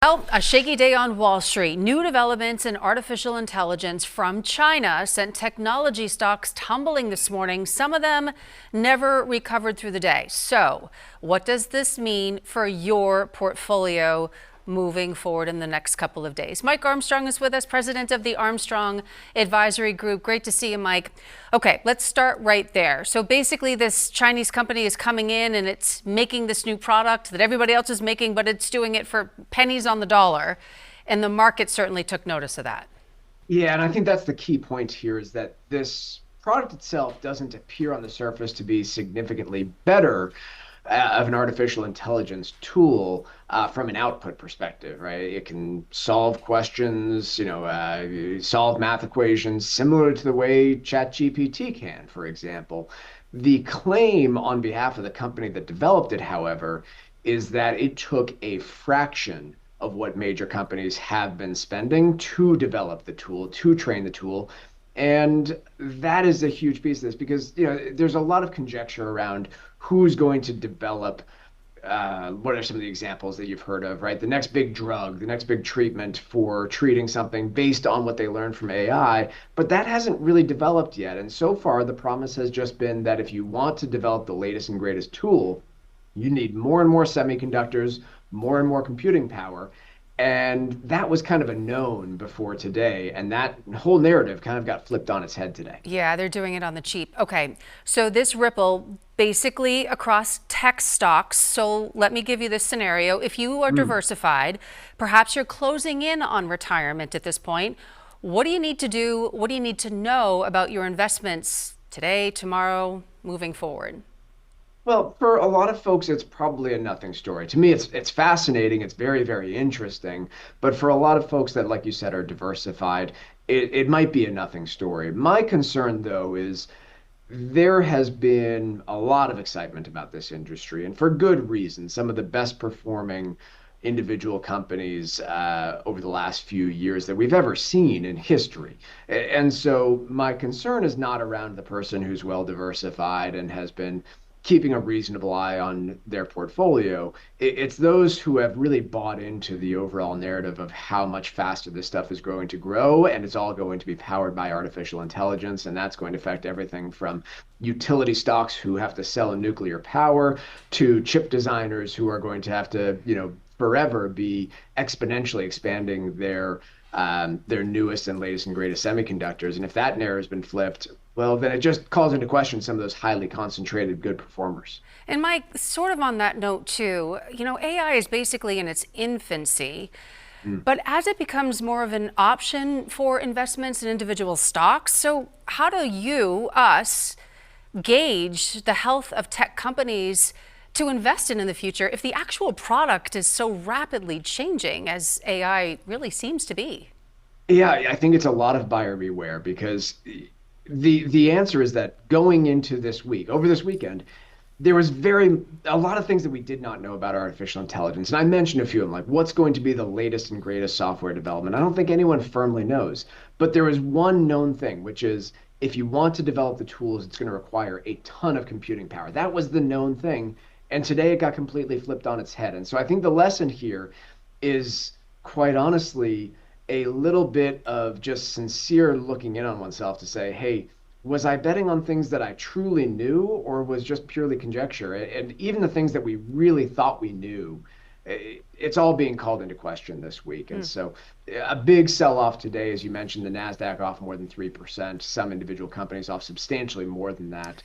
Well, a shaky day on Wall Street. New developments in artificial intelligence from China sent technology stocks tumbling this morning. Some of them never recovered through the day. So, what does this mean for your portfolio moving forward in the next couple of days? Mike Armstrong is with us, president of the Armstrong Advisory Group. Great to see you, Mike. Okay, let's start right there. So basically this Chinese company is coming in and it's making this new product that everybody else is making, but it's doing it for pennies on the dollar. And the market certainly took notice of that. Yeah, and I think that's the key point here is that this product itself doesn't appear on the surface to be significantly better of an artificial intelligence tool from an output perspective, right? It can solve questions, solve math equations similar to the way ChatGPT can, for example. The claim on behalf of the company that developed it, however, is that it took a fraction of what major companies have been spending to develop the tool, to train the tool. And that is a huge piece of this because there's a lot of conjecture around who's going to develop what are some of the examples that you've heard of, right? The next big drug, the next big treatment for treating something based on what they learned from AI, but that hasn't really developed yet. And so far, the promise has just been that if you want to develop the latest and greatest tool, you need more and more semiconductors, more and more computing power. And that was kind of a known before today. And that whole narrative kind of got flipped on its head today. Yeah, they're doing it on the cheap. Okay, so this ripple basically across tech stocks. So let me give you this scenario. If you are diversified, perhaps you're closing in on retirement at this point. What do you need to do? What do you need to know about your investments today, tomorrow, moving forward? Well, for a lot of folks, it's probably a nothing story. To me, it's fascinating. It's very, very interesting. But for a lot of folks that, like you said, are diversified, it might be a nothing story. My concern, though, is there has been a lot of excitement about this industry, and for good reason. Some of the best performing individual companies over the last few years that we've ever seen in history. And so my concern is not around the person who's well diversified and has been keeping a reasonable eye on their portfolio. It's those who have really bought into the overall narrative of how much faster this stuff is going to grow, and it's all going to be powered by artificial intelligence, and that's going to affect everything from utility stocks who have to sell nuclear power to chip designers who are going to have to, forever be exponentially expanding their newest and latest and greatest semiconductors. And if that narrative has been flipped, well, then it just calls into question some of those highly concentrated good performers. And Mike, sort of on that note too, AI is basically in its infancy, but as it becomes more of an option for investments in individual stocks, so how do us gauge the health of tech companies to invest in the future if the actual product is so rapidly changing as AI really seems to be? Yeah, I think it's a lot of buyer beware because the answer is that going into this week, over this weekend, there was a lot of things that we did not know about artificial intelligence. And I mentioned a few of them, like what's going to be the latest and greatest software development. I don't think anyone firmly knows, but there is one known thing, which is if you want to develop the tools, it's going to require a ton of computing power. That was the known thing. And today it got completely flipped on its head. And so I think the lesson here is, quite honestly, a little bit of just sincere looking in on oneself to say, hey, was I betting on things that I truly knew or was just purely conjecture? And even the things that we really thought we knew, it's all being called into question this week. And so a big sell-off today, as you mentioned, the NASDAQ off more than 3%, some individual companies off substantially more than that.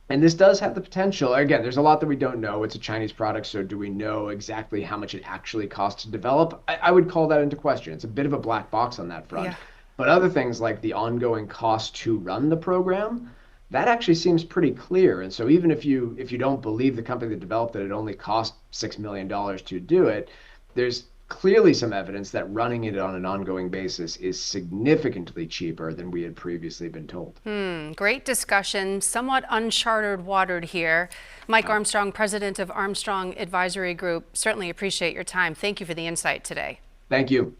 And this does have the potential. Again, there's a lot that we don't know. It's a Chinese product, so do we know exactly how much it actually costs to develop? I would call that into question. It's a bit of a black box on that front. Yeah. But other things like the ongoing cost to run the program, that actually seems pretty clear. And so even if you don't believe the company that developed it only cost $6 million to do it, there's clearly some evidence that running it on an ongoing basis is significantly cheaper than we had previously been told. Great discussion, somewhat uncharted water here. Mike Armstrong, president of Armstrong Advisory Group, certainly appreciate your time. Thank you for the insight today. Thank you.